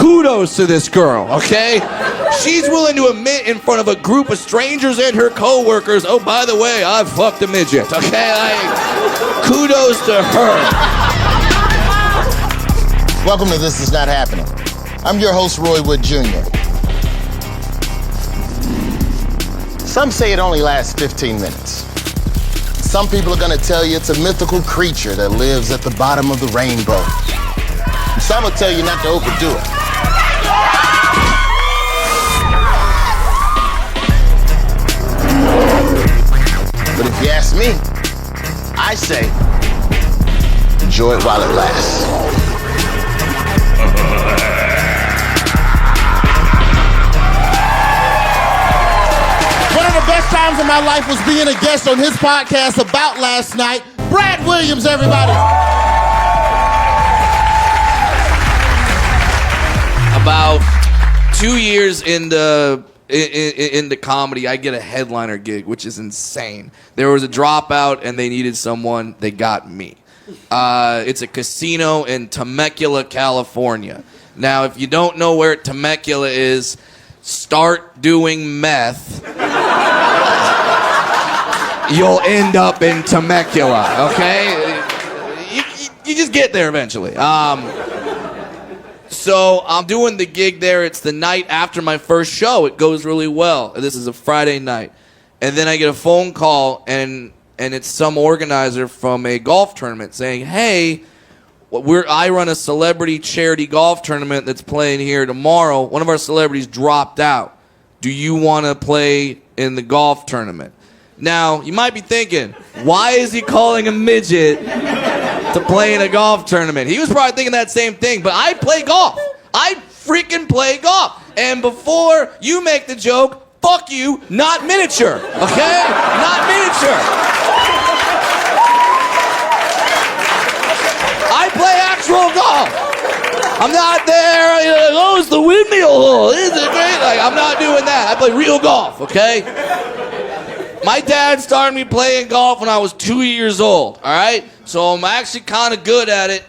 Kudos to this girl, okay? She's willing to admit in front of a group of strangers and her coworkers, oh, by the way, I've fucked a midget, okay? Like, kudos to her. Welcome to This Is Not Happening. I'm your host, Roy Wood Jr. Some say it only lasts 15 minutes. Some people are gonna tell you it's a mythical creature that lives at the bottom of the rainbow. Some will tell you not to overdo it. But if you ask me, I say, enjoy it while it lasts. One of the best times of my life was being a guest on his podcast about last night. Brad Williams, everybody. About 2 years into comedy, I get a headliner gig, which is insane. There was a dropout and they needed someone. They got me. It's a casino in Temecula, California. Now, if you don't know where Temecula is, start doing meth. You'll end up in Temecula, okay? You just get there eventually. So I'm doing the gig there. It's the night after my first show. It goes really well. This is a Friday night. And then I get a phone call, and it's some organizer from a golf tournament saying, hey, I run a celebrity charity golf tournament that's playing here tomorrow. One of our celebrities dropped out. Do you want to play in the golf tournament? Now, you might be thinking, why is he calling a midget to play in a golf tournament? He was probably thinking that same thing, but I play golf. I freaking play golf. And before you make the joke, fuck you, not miniature, okay? Not miniature. I play actual golf. I'm not there, oh, it's the windmill hole. Isn't it great? Like, I'm not doing that. I play real golf, okay? My dad started me playing golf when I was 2 years old, all right? So I'm actually kind of good at it.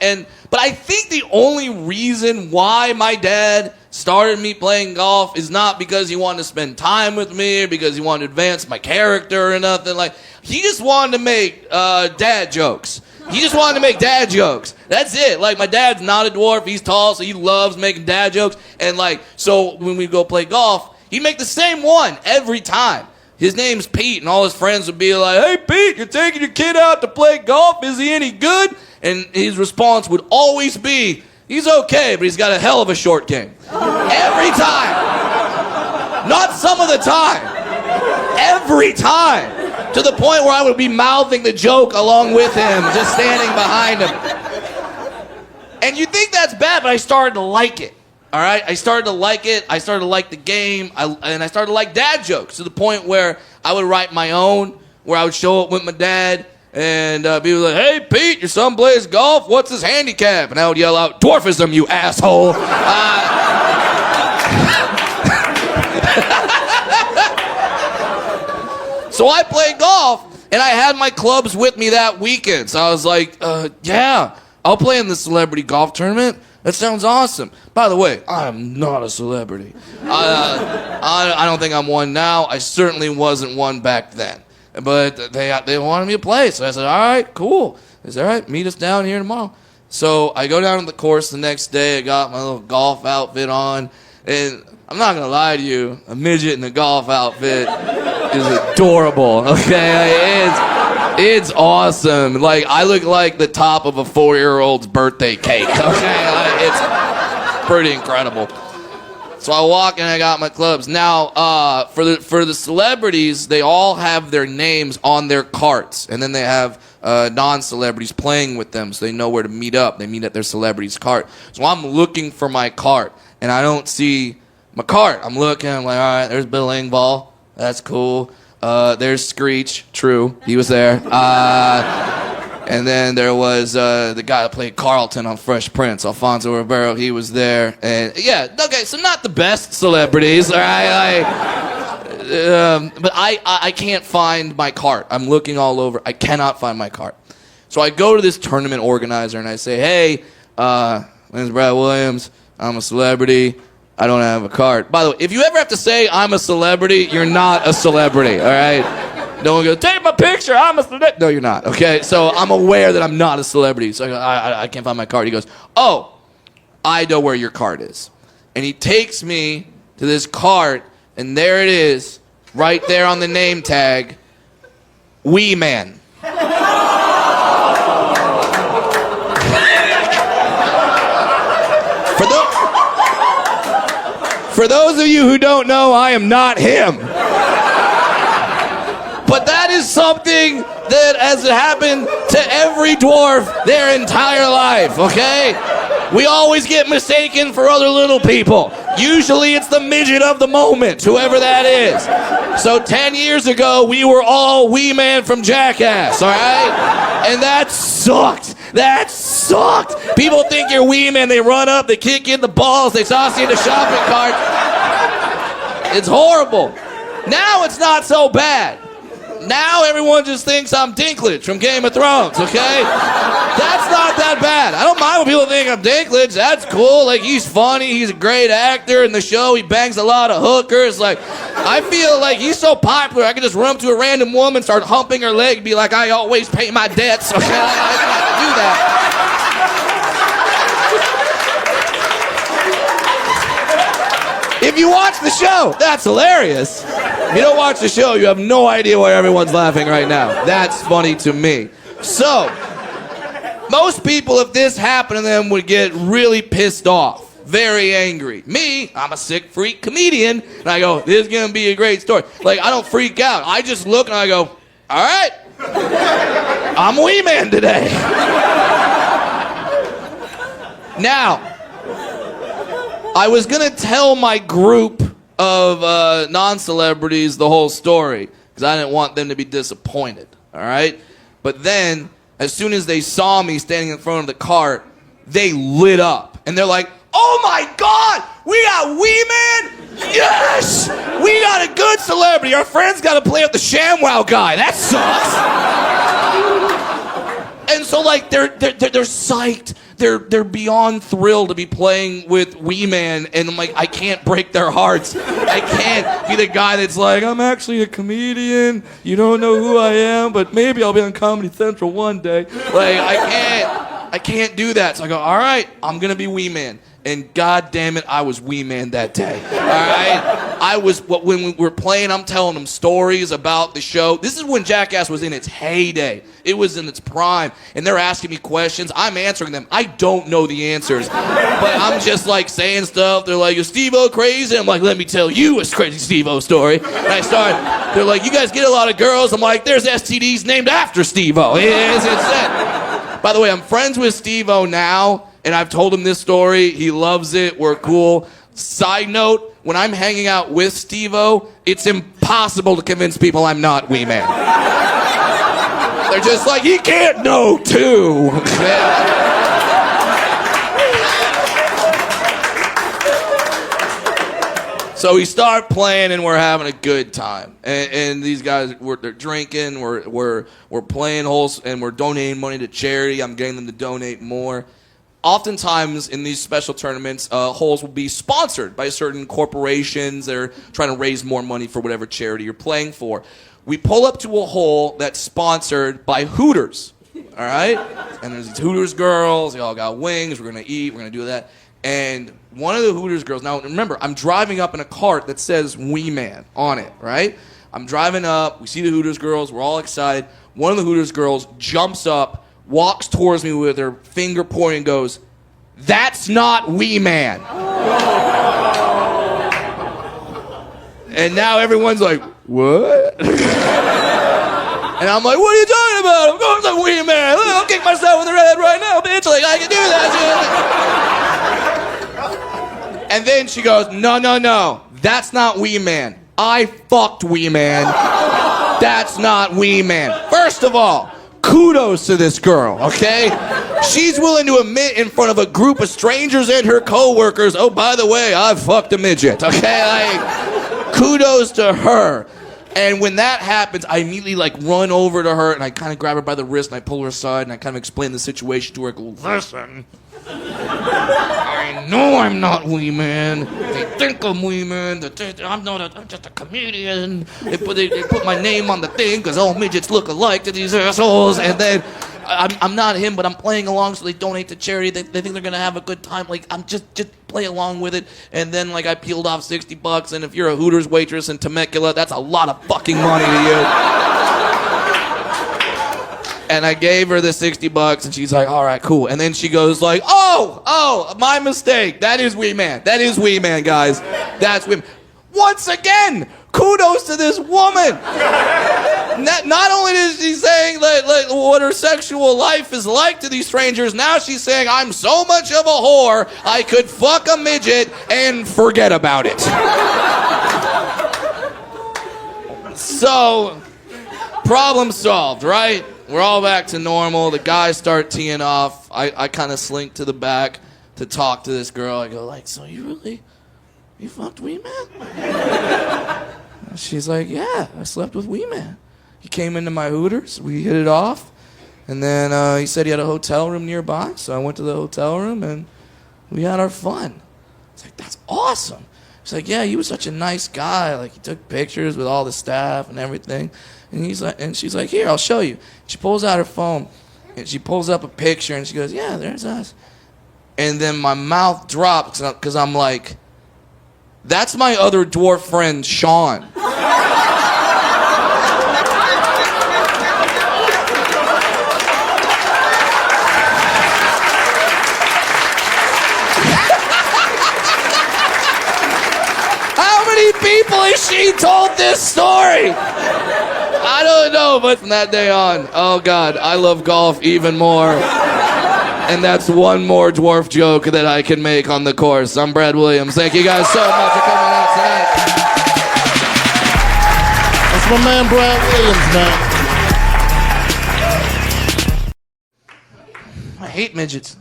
But I think the only reason why my dad started me playing golf is not because he wanted to spend time with me or because he wanted to advance my character or nothing. Like, he just wanted to make dad jokes. He just wanted to make dad jokes. That's it. Like, my dad's not a dwarf. He's tall, so he loves making dad jokes. And, like, so when we go play golf, he'd make the same one every time. His name's Pete, and all his friends would be like, hey, Pete, you're taking your kid out to play golf? Is he any good? And his response would always be, he's okay, but he's got a hell of a short game. Every time. Not some of the time. Every time. To the point where I would be mouthing the joke along with him, just standing behind him. And you think that's bad, but I started to like it. All right, I started to like it. I started to like the game, and I started to like dad jokes to the point where I would write my own, where I would show up with my dad, and people would like, hey, Pete, your son plays golf. What's his handicap? And I would yell out, dwarfism, you asshole. So I played golf, and I had my clubs with me that weekend. So I was like, yeah, I'll play in the celebrity golf tournament. That sounds awesome. By the way, I am not a celebrity. I don't think I'm one now. I certainly wasn't one back then. But they wanted me to play, so I said, all right, cool. They said, all right, meet us down here tomorrow. So I go down to the course the next day. I got my little golf outfit on. And I'm not going to lie to you, a midget in a golf outfit is adorable, okay? It's awesome. Like, I look like the top of a 4-year-old's birthday cake, okay? It's pretty incredible. So I walk and I got my clubs. Now, for the celebrities, they all have their names on their carts, and then they have non-celebrities playing with them, so they know where to meet up. They meet at their celebrity's cart. So I'm looking for my cart, and I don't see my cart. I'm looking. I'm like, all right, there's Bill Engvall. That's cool. There's Screech. True, he was there. And then there was the guy that played Carlton on Fresh Prince, Alfonso Ribeiro. He was there. And yeah, okay, so not the best celebrities, all right? But I can't find my cart. I'm looking all over. I cannot find my cart. So I go to this tournament organizer and I say, hey, my name's Brad Williams. I'm a celebrity. I don't have a card. By the way, if you ever have to say I'm a celebrity, you're not a celebrity, all right? No one goes, take my picture, I'm a celebrity. No, you're not, okay? So I'm aware that I'm not a celebrity. So I go, I can't find my card. He goes, oh, I know where your card is. And he takes me to this cart, and there it is, right there on the name tag, Wee Man. For those of you who don't know, I am not him. But that is something that has happened to every dwarf their entire life, okay? We always get mistaken for other little people. Usually it's the midget of the moment, whoever that is. So 10 years ago, we were all Wee Man from Jackass, all right? And that sucked. That sucked. People think you're Wee Man. They run up, they kick you in the balls, they toss you in the shopping cart. It's horrible. Now it's not so bad. Now everyone just thinks I'm Dinklage from Game of Thrones, okay? That's not that bad. I don't mind when people think I'm Dinklage. That's cool. Like, he's funny. He's a great actor in the show. He bangs a lot of hookers. Like, I feel like he's so popular, I could just run up to a random woman, start humping her leg, and be like, I always pay my debts, okay? I can do that. If you watch the show, that's hilarious. If you don't watch the show, you have no idea why everyone's laughing right now. That's funny to me. So, most people, if this happened to them, would get really pissed off, very angry. Me, I'm a sick freak comedian, and I go, this is going to be a great story. Like, I don't freak out. I just look and I go, all right, I'm Wee Man today. Now, I was going to tell my group of non-celebrities the whole story because I didn't want them to be disappointed, all right? But then, as soon as they saw me standing in front of the cart, they lit up. And they're like, oh my God, we got Wee Man? Yes! We got a good celebrity. Our friend's got to play up the ShamWow guy. That sucks. And so, like, they're psyched. They're beyond thrilled to be playing with Wee Man, and I'm like, I can't break their hearts. I can't be the guy that's like, I'm actually a comedian. You don't know who I am, but maybe I'll be on Comedy Central one day. Like, I can't do that. So I go, all right, I'm gonna be Wee Man. And God damn it, I was Wee Man that day. All right? When we were playing, I'm telling them stories about the show. This is when Jackass was in its heyday. It was in its prime. And they're asking me questions. I'm answering them. I don't know the answers. But I'm just like saying stuff. They're like, is Steve-O crazy? I'm like, let me tell you a crazy Steve-O story. And they're like, you guys get a lot of girls? I'm like, there's STDs named after Steve-O. It's it. By the way, I'm friends with Steve-O now. And I've told him this story. He loves it. We're cool. Side note, when I'm hanging out with Steve-O, it's impossible to convince people I'm not Wee Man. They're just like, he can't know too. So we start playing and we're having a good time. And these guys, they're drinking, we're playing holes, and we're donating money to charity. I'm getting them to donate more. Oftentimes in these special tournaments, holes will be sponsored by certain corporations. They're trying to raise more money for whatever charity you're playing for. We pull up to a hole that's sponsored by Hooters, all right? And there's these Hooters girls. They all got wings. We're going to eat. We're going to do that. And one of the Hooters girls, now remember, I'm driving up in a cart that says Wee Man on it, right? I'm driving up. We see the Hooters girls. We're all excited. One of the Hooters girls jumps up, walks towards me with her finger pointing and goes, that's not Wee Man. And now everyone's like, what? And I'm like, what are you talking about? I'm going to Wee Man. I'll kick myself in the head right now, bitch. Like, I can do that. And then she goes, no. That's not Wee Man. I fucked Wee Man. That's not Wee Man. First of all, kudos to this girl, okay? She's willing to admit in front of a group of strangers and her coworkers, oh, by the way, I've fucked a midget, okay? Like, kudos to her. And when that happens, I immediately like run over to her and I kind of grab her by the wrist and I pull her aside and I kind of explain the situation to her. I go, listen, I know I'm not wee man. They think I'm wee man. I'm just a comedian. They put my name on the thing because all midgets look alike to these assholes. And then I'm not him, but I'm playing along so they donate to charity. They think they're gonna have a good time. Like I'm just play along with it. And then like I peeled off $60, and if you're a Hooters waitress in Temecula, that's a lot of fucking money to you. And I gave her the $60, and she's like, all right, cool. And then she goes like, oh, my mistake. That is wee man. That is wee man, guys. That's wee man. Once again, kudos to this woman. Not only is she saying like what her sexual life is like to these strangers, now she's saying I'm so much of a whore, I could fuck a midget and forget about it. So, problem solved, right? We're all back to normal. The guys start teeing off. I kind of slink to the back to talk to this girl. I go like, so you fucked Wee Man? She's like, yeah, I slept with Wee Man. He came into my Hooters. We hit it off. And then he said he had a hotel room nearby. So I went to the hotel room and we had our fun. It's like, that's awesome. She's like, yeah, he was such a nice guy. Like, he took pictures with all the staff and everything. And she's like, here, I'll show you. She pulls out her phone and she pulls up a picture and she goes, yeah, there's us. And then my mouth drops because I'm like, that's my other dwarf friend, Sean. How many people has she told this story? I don't know, but from that day on, oh God, I love golf even more. And that's one more dwarf joke that I can make on the course. I'm Brad Williams. Thank you guys so much for coming out tonight. That's my man, Brad Williams, man. I hate midgets.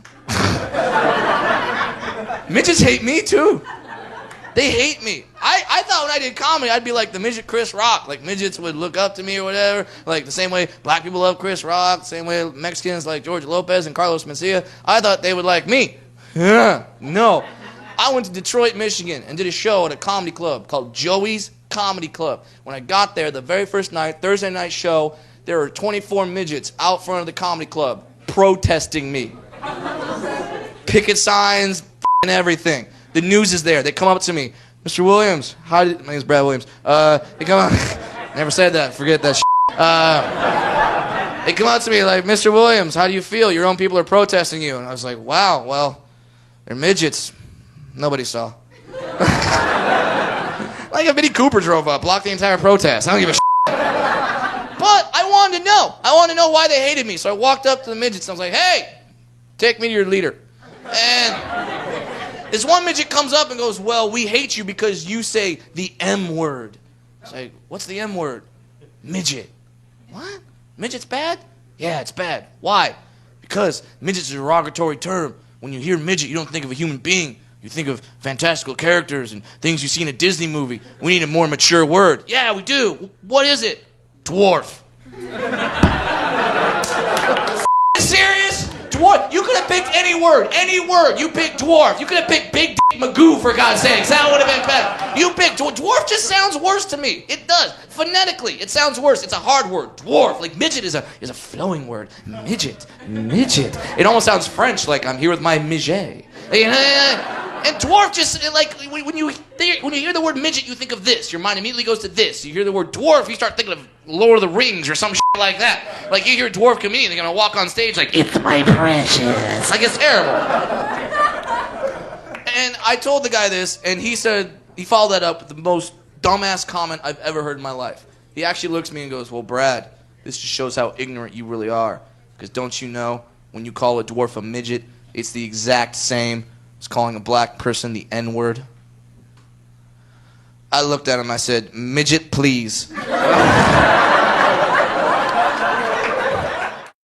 Midgets hate me too. They hate me. I thought when I did comedy, I'd be like the midget Chris Rock. Like, midgets would look up to me or whatever. Like, the same way black people love Chris Rock, the same way Mexicans like George Lopez and Carlos Mencia. I thought they would like me. Yeah, no. I went to Detroit, Michigan, and did a show at a comedy club called Joey's Comedy Club. When I got there, the very first night, Thursday night show, there were 24 midgets out front of the comedy club protesting me. Picket signs, and everything. The news is there. They come up to me. Mr. Williams, my name's Brad Williams. They come up, never said that, forget that shit. They come up to me like, Mr. Williams, how do you feel? Your own people are protesting you. And I was like, wow, well, they're midgets. Nobody saw. Like a Vinnie Cooper drove up, blocked the entire protest. I don't give a shit. But I wanted to know. I wanted to know why they hated me. So I walked up to the midgets and I was like, hey, take me to your leader. And this one midget comes up and goes, well, we hate you because you say the M word. It's like, what's the M word? Midget. What? Midget's bad? Yeah, it's bad. Why? Because midget's a derogatory term. When you hear midget, you don't think of a human being. You think of fantastical characters and things you see in a Disney movie. We need a more mature word. Yeah, we do. What is it? Dwarf. Serious? Dwarf. You could have picked any word. Any word. You picked dwarf. You could have picked Big Dick Magoo, for God's sakes. That would have been better. You picked dwarf. Dwarf just sounds worse to me. It does. Phonetically, it sounds worse. It's a hard word. Dwarf. Like midget is a flowing word. Midget. Midget. It almost sounds French, like I'm here with my midget. And dwarf just, like, when you hear the word midget, you think of this. Your mind immediately goes to this. You hear the word dwarf, you start thinking of Lord of the Rings or some shit like that. Like, you hear a dwarf comedian, they're gonna walk on stage like, it's my precious. Like, it's terrible. And I told the guy this, and he said, he followed that up with the most dumbass comment I've ever heard in my life. He actually looks at me and goes, well, Brad, this just shows how ignorant you really are. Because don't you know, when you call a dwarf a midget, it's the exact same as calling a black person the N-word. I looked at him, I said, midget, please.